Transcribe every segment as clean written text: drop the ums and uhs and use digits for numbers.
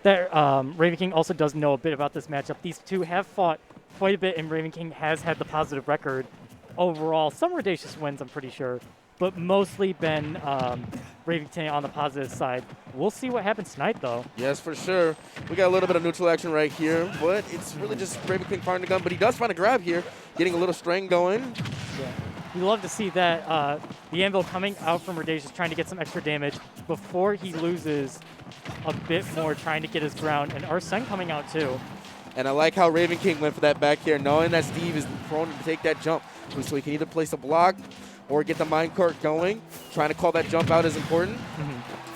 that Ravenking also does know a bit about this matchup. These two have fought quite a bit, and Ravenking has had the positive record overall. Some Redacious wins, I'm pretty sure, but mostly been Ravenking on the positive side. We'll see what happens tonight, though. Yes, for sure. We got a little bit of neutral action right here, but it's really just Ravenking finding a gun, but he does find a grab here, getting a little strain going. Yeah. You love to see that the Anvil coming out from Redacious trying to get some extra damage before he loses a bit more, trying to get his ground, and Arsene coming out too. And I like how Ravenking went for that back here, knowing that Steve is prone to take that jump, so he can either place a block or get the minecart going. Trying to call that jump out is important.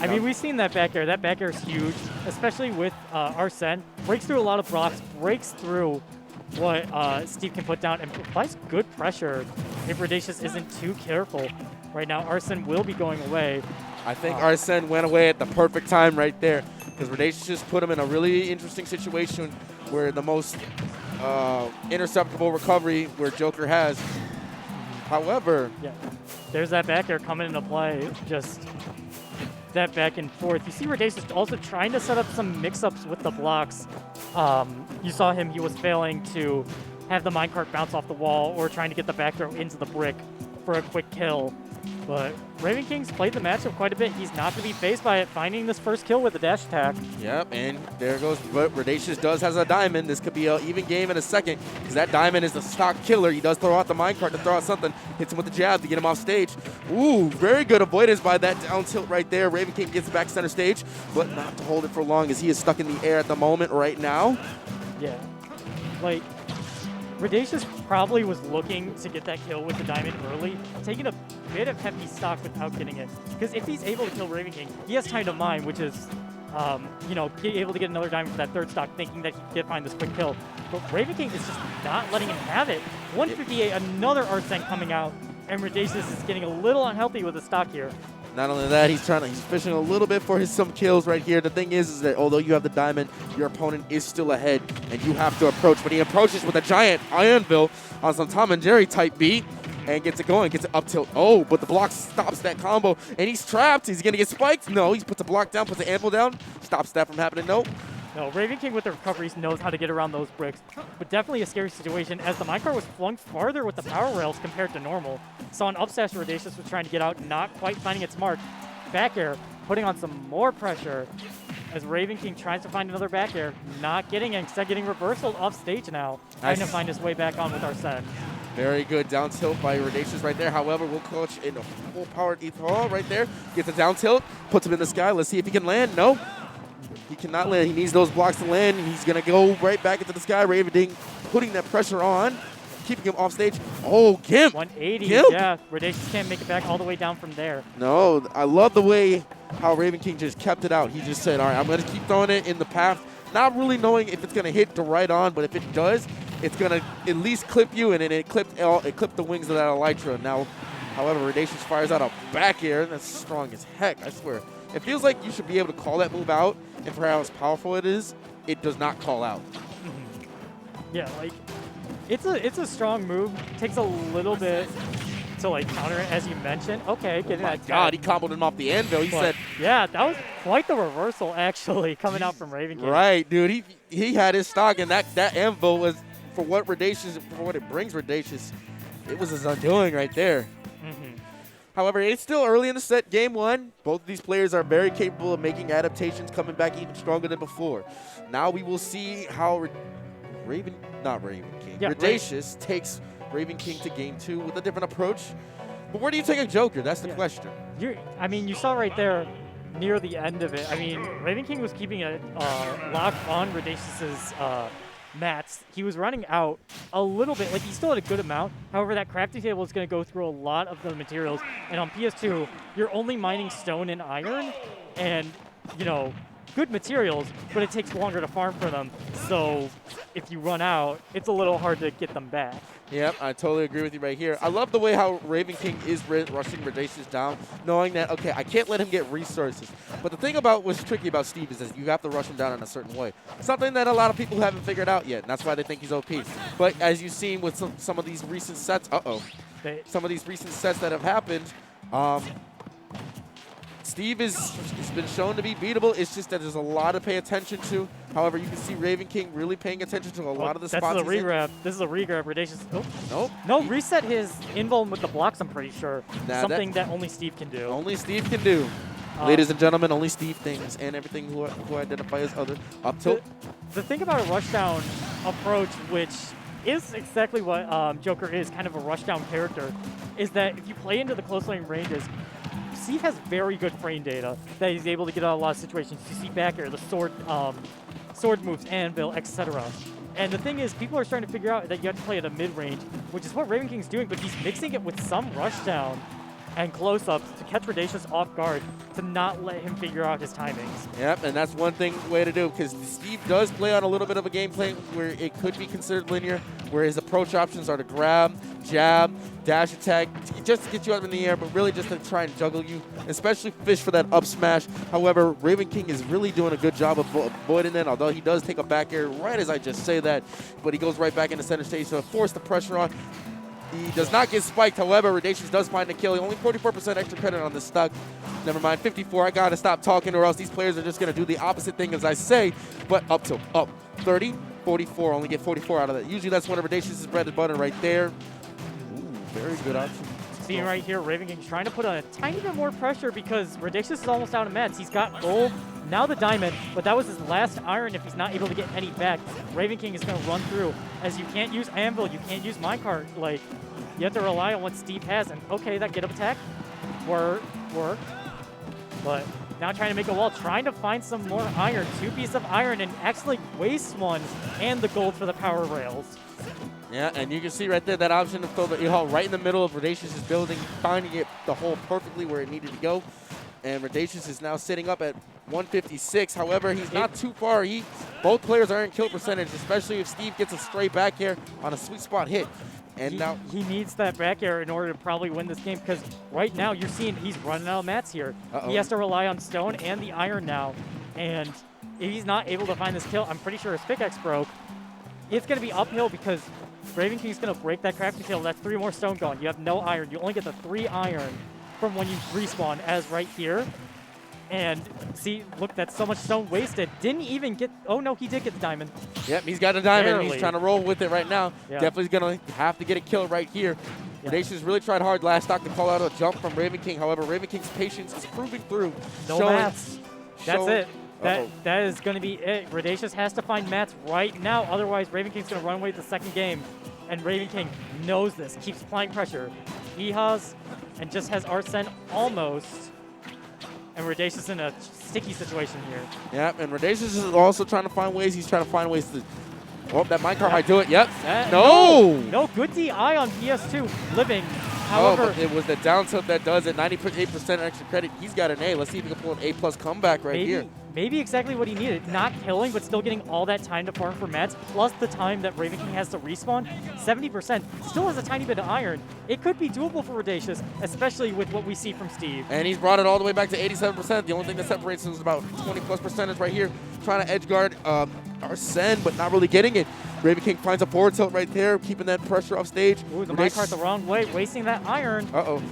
I mean, we've seen that back air. That back air is huge, especially with Arsene. Breaks through a lot of blocks, breaks through what Steve can put down, and provides good pressure if Redacious isn't too careful. Right now, Arsene will be going away. I think Arsene went away at the perfect time right there, because Redacious just put him in a really interesting situation where the most interceptable recovery where Joker has. However, yeah, there's that back air coming into play. Just that back and forth. You see Redacious also trying to set up some mix-ups with the blocks. You saw him, he was failing to have the minecart bounce off the wall or trying to get the back throw into the brick for a quick kill. But Ravenking's played the matchup quite a bit. He's not to be phased by it, finding this first kill with a dash attack. Yep, and there goes, but Redacious has a diamond. This could be an even game in a second, because that diamond is the stock killer. He does throw out the minecart to throw out something, hits him with the jab to get him off stage. Ooh, very good avoidance by that down tilt right there. Ravenking gets back center stage, but not to hold it for long, as he is stuck in the air at the moment right now. Yeah, like, Redacious probably was looking to get that kill with the diamond early, taking a bit of heavy stock without getting it. Because if he's able to kill Ravenking, he has time to mine, which is, you know, able to get another diamond for that third stock, thinking that he can find this quick kill. But Ravenking is just not letting him have it. 158, another Arsene coming out, and Redacious is getting a little unhealthy with the stock here. Not only that, he's fishing a little bit for some kills right here. The thing is that although you have the diamond, your opponent is still ahead, and you have to approach. But he approaches with a giant anvil on some Tom and Jerry type beat, and gets it going, gets it up tilt. Oh, but the block stops that combo, and he's trapped. He's gonna get spiked. No, he puts the block down, puts the anvil down, stops that from happening. Nope. No, Ravenking with the recoveries knows how to get around those bricks, but definitely a scary situation as the minecart was flung farther with the power rails compared to normal. Saw an upsash Redacious was trying to get out, not quite finding its mark. Back air, putting on some more pressure as Ravenking tries to find another back air, not getting it, instead getting reversal off stage now, trying to find his way back on with Arsene. Very good down tilt by Redacious right there. However, we'll coach in a full powered E-Throw right there. Gets a down tilt, puts him in the sky. Let's see if he can land. No. He cannot land. He needs those blocks to land, and he's going to go right back into the sky. Ravenking putting that pressure on, keeping him off stage. Oh, Gimp. 180, Gimp. Yeah. Redacious can't make it back all the way down from there. No, I love the way how Ravenking just kept it out. He just said, all right, I'm going to keep throwing it in the path, not really knowing if it's going to hit the right on, but if it does, it's going to at least clip you, and then it clipped the wings of that Elytra. Now, however, Redacious fires out a back air, and that's strong as heck, I swear. It feels like you should be able to call that move out, and for how powerful it is, it does not call out. Yeah, like, it's a strong move. Takes a little bit to, like, counter it, as you mentioned. Okay, getting that. God, he comboed him off the anvil. He said, yeah, that was quite the reversal, actually, coming out from Ravenking. Right, dude. He had his stock, and that anvil was, for what it brings Redacious, it was his undoing right there. However, it's still early in the set, game one. Both of these players are very capable of making adaptations, coming back even stronger than before. Now we will see how Redacious takes Ravenking to game two with a different approach. But where do you take a Joker? That's the question. I mean, you saw right there near the end of it. I mean, Ravenking was keeping a lock on Redacious's mats. He was running out a little bit. Like, he still had a good amount. However, that crafting table is going to go through a lot of the materials. And on PS2, you're only mining stone and iron. And, you know, good materials, but it takes longer to farm for them. So if you run out, it's a little hard to get them back. Yep, I totally agree with you right here. I love the way how Ravenking is rushing Redacious down, knowing that, okay, I can't let him get resources. But the thing about what's tricky about Steve is that you have to rush him down in a certain way. Something that a lot of people haven't figured out yet, and that's why they think he's OP. But as you've seen with some of these recent sets, some of these recent sets that have happened, Steve has been shown to be beatable. It's just that there's a lot to pay attention to. However, you can see Ravenking really paying attention to a lot of the spots. That's a regrab. This is a regrab. Redacious. Oh. Nope. No, reset his invuln with the blocks, I'm pretty sure. Nah, Something that only Steve can do. Only Steve can do. Ladies and gentlemen, only Steve things and everything who identify as other. Up tilt. The thing about a rushdown approach, which is exactly what Joker is, kind of a rushdown character, is that if you play into the close lane ranges, Steve has very good frame data that he's able to get out of a lot of situations. You see back air, the sword moves, anvil, etc. And the thing is, people are starting to figure out that you have to play at a mid-range, which is what Ravenking's doing, but he's mixing it with some rushdown and close-ups to catch Redacious off guard, to not let him figure out his timings. Yep, and that's one way to do, because Steve does play on a little bit of a gameplay where it could be considered linear, where his approach options are to grab, jab, dash attack, just to get you up in the air, but really just to try and juggle you, especially fish for that up smash. However, Ravenking is really doing a good job of avoiding it, although he does take a back air right as I just say that, but he goes right back into center stage to force the pressure on. He does not get spiked. However, Redacious does find the kill. Only 44% extra credit on this stock. Never mind, 54. I got to stop talking or else these players are just going to do the opposite thing as I say. But up to 30, 44. Only get 44 out of that. Usually that's one of Redacious' bread and butter right there. Ooh, very good option. Seeing right here, Ravenking's trying to put on a tiny bit more pressure because Redacious is almost out of mats. He's got gold, now the diamond, but that was his last iron if he's not able to get any back. Ravenking is going to run through, as you can't use anvil, you can't use minecart. Like, you have to rely on what Steve has, and okay, that get up attack worked. But now trying to make a wall, trying to find some more iron, 2 pieces of iron, and actually waste one, and the gold for the power rails. Yeah, and you can see right there that option to throw the E-Hall right in the middle of Redacious' building, finding it the hole perfectly where it needed to go. And Redacious is now sitting up at 156. However, he's not too far. Both players are in kill percentage, especially if Steve gets a stray back air on a sweet spot hit. And now he needs that back air in order to probably win this game, because right now you're seeing he's running out of mats here. He has to rely on stone and the iron now. And if he's not able to find this kill, I'm pretty sure his pickaxe broke. It's going to be uphill because Ravenking's going to break that crafting table. That's 3 more stone going. You have no iron. You only get the 3 iron from when you respawn, as right here. And see, look, that's so much stone wasted. Didn't even get, oh no, he did get the diamond. Yep, he's got a diamond. Barely. He's trying to roll with it right now. Yeah. Definitely going to have to get a kill right here. Yeah. Redacious really tried hard last stock to call out a jump from Ravenking. However, Ravenking's patience is proving through. No mats. That's it. That is going to be it. Redacious has to find mats right now. Otherwise, Ravenking's going to run away with the second game. And Ravenking knows this, keeps applying pressure. He has, and just has Arsene almost. And Redacious in a sticky situation here. Yep, and Redacious is also trying to find ways. He's trying to find ways to. Oh, that minecart might do it. Yep. No, good DI on PS2. Living. However, but it was the down tilt that does it. 98% extra credit. He's got an A. Let's see if he can pull an A+ comeback right here. Maybe exactly what he needed. Not killing, but still getting all that time to farm for mats, plus the time that Ravenking has to respawn. 70%. Still has a tiny bit of iron. It could be doable for Redacious, especially with what we see from Steve. And he's brought it all the way back to 87%. The only thing that separates him is about 20+% right here. Trying to edge guard Arsene, but not really getting it. Ravenking finds a forward tilt right there, keeping that pressure off stage. Ooh, the minecart the wrong way, wasting that iron. Uh-oh.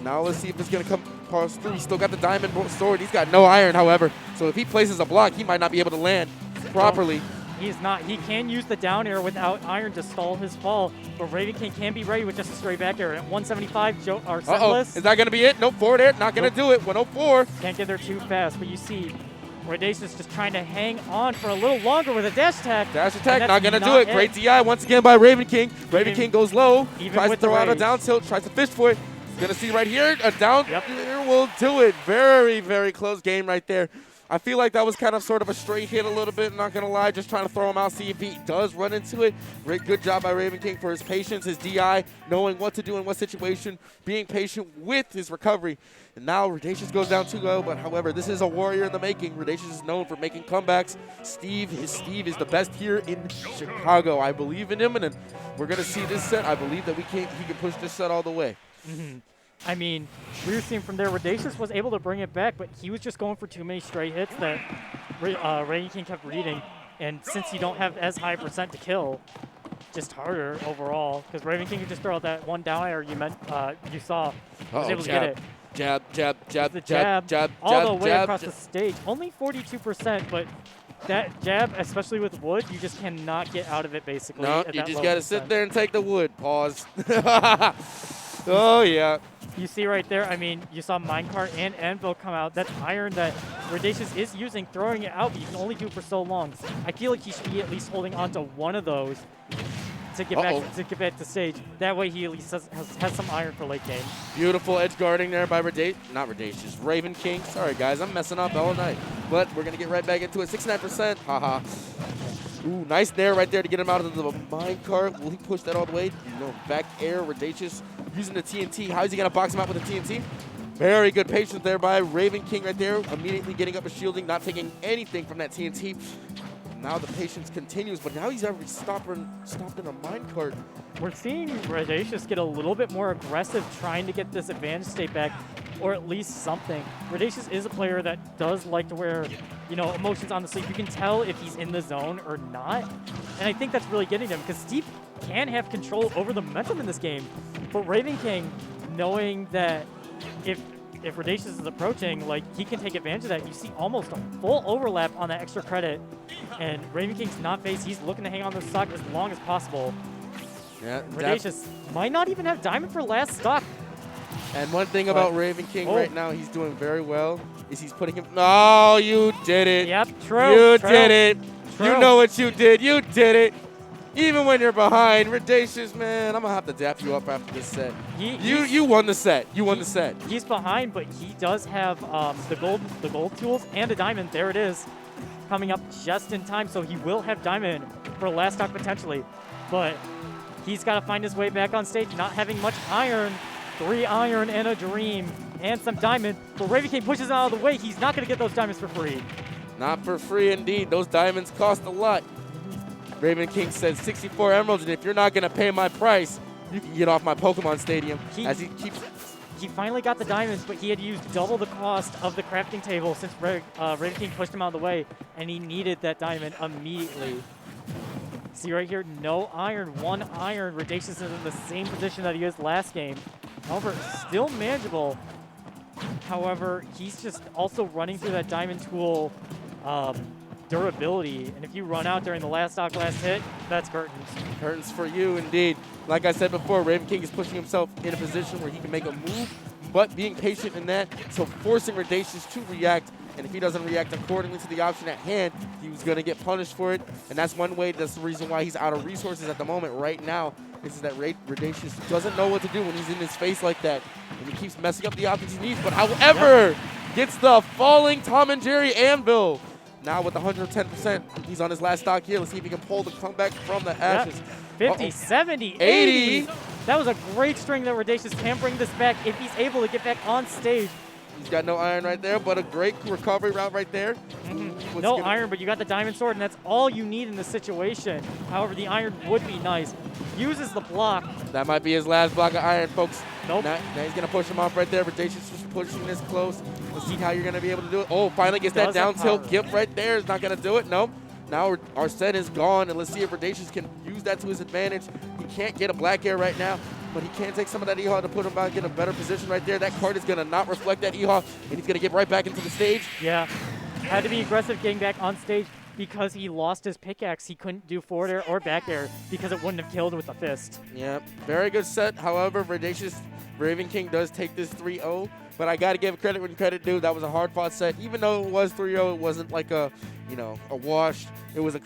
Now let's see if it's going to come past through. He's still got the diamond sword. He's got no iron, however. So if he places a block, he might not be able to land properly. He's not. He can use the down air without iron to stall his fall, but Ravenking can be ready with just a straight back air. At 175, Is that going to be it? Nope, forward air. Not going to do it. 104. Can't get there too fast, but you see Redacious just trying to hang on for a little longer with a dash attack. Dash attack, not going to do it. Great DI once again by Ravenking. Ravenking goes low, tries to throw out a down tilt, tries to fish for it. Gonna see right here, a down here will do it. Very, very close game right there. I feel like that was kind of sort of a straight hit a little bit, not gonna lie, just trying to throw him out, see if he does run into it. Great, good job by Ravenking for his patience, his DI, knowing what to do in what situation, being patient with his recovery. And now Redacious goes down 2-0, but however, this is a warrior in the making. Redacious is known for making comebacks. Steve is the best here in Chicago. I believe in him, and we're gonna see this set. I believe that he can push this set all the way. I mean, we were seeing from there, Redacious was able to bring it back, but he was just going for too many straight hits that Ravenking kept reading. And since you don't have as high percent to kill, just harder overall. Because Ravenking could just throw out that one down air you saw. Was able to get it. Jab, jab, jab, The jab, jab, all the jab, way jab, across jab. the stage. Only 42%, but that jab, especially with wood, you just cannot get out of it basically. No, at you that just low got to percent. sit there and take the wood. Pause. Oh, yeah. You see right there, I mean, you saw Minecart and Anvil come out. That's iron that Redacious is using, throwing it out, but you can only do it for so long. I feel like he should be at least holding on to one of those to get back to stage. That way he at least has some iron for late game. Beautiful edge guarding there by Redacious. Ravenking. Sorry, guys. I'm messing up all night. But we're going to get right back into it. 69%. Haha. Ooh, nice nair right there to get him out of the minecart. Will he push that all the way? No, back air. Redacious using the TNT. How is he going to box him out with the TNT? Very good patience there by Ravenking right there. Immediately getting up a shielding, not taking anything from that TNT. Now the patience continues, but now he's already stopped in a minecart. We're seeing Redacious get a little bit more aggressive trying to get this advantage state back, or at least something. Redacious is a player that does like to wear, you know, emotions on the sleeve. You can tell if he's in the zone or not, and I think that's really getting him, because Steve can have control over the momentum in this game. But Ravenking, knowing that if Redacious is approaching, like, he can take advantage of that. You see almost a full overlap on that extra credit, and Ravenking's not faced. He's looking to hang on the stock as long as possible. Yeah, Redacious might not even have diamond for last stock. And one thing about Ravenking right now, he's doing very well, is he's putting him. Oh, you did it. Yep, true. You did it. True. You know what you did. You did it. Even when you're behind, Redacious, man, I'm going to have to dap you up after this set. You won the set. You won the set. He's behind, but he does have the gold tools and a diamond. There it is, coming up just in time. So he will have diamond for last stock potentially. But he's got to find his way back on stage, not having much iron. 3 iron and a dream and some diamond. But Ravenking pushes out of the way. He's not going to get those diamonds for free. Not for free indeed. Those diamonds cost a lot. Ravenking said 64 emeralds, and if you're not going to pay my price, you can get off my Pokemon Stadium. He finally got the diamonds, but he had used double the cost of the crafting table since Ravenking pushed him out of the way, and he needed that diamond immediately. See right here, no iron, 1 iron. Redacious is in the same position that he was last game. However, still manageable. However, he's just also running through that diamond tool durability, and if you run out during the last stock, last hit, that's curtains. Curtains for you, indeed. Like I said before, Ravenking is pushing himself in a position where he can make a move, but being patient in that, so forcing Redacious to react, and if he doesn't react accordingly to the option at hand, he was going to get punished for it, and that's one way, that's the reason why he's out of resources at the moment right now, is that Redacious doesn't know what to do when he's in his face like that, and he keeps messing up the options he needs, but however, gets the falling Tom and Jerry anvil. Now with 110%, he's on his last stock here. Let's see if he can pull the comeback from the ashes. 50, 70, 80. That was a great string that Redacious can bring this back if he's able to get back on stage. He's got no iron right there, but a great recovery route right there. No iron, but you got the diamond sword, and that's all you need in this situation. However, the iron would be nice. Uses the block. That might be his last block of iron, folks. Nope. Now he's going to push him off right there. Redacious just pushing this close. Let's see how you're going to be able to do it. Oh, finally gets that down tilt. Gip right there is not going to do it. Nope. Now our set is gone, and let's see if Redacious can use that to his advantage. He can't get a black air right now, but he can take some of that E-Haw to put him back in a better position right there. That card is going to not reflect that E-Haw, and he's going to get right back into the stage. Yeah. Had to be aggressive getting back on stage because he lost his pickaxe. He couldn't do forward air or back air because it wouldn't have killed with a fist. Yeah, very good set. However, Ravenking does take this 3-0, but I got to give credit when credit due. That was a hard-fought set. Even though it was 3-0, it wasn't like a wash. It was a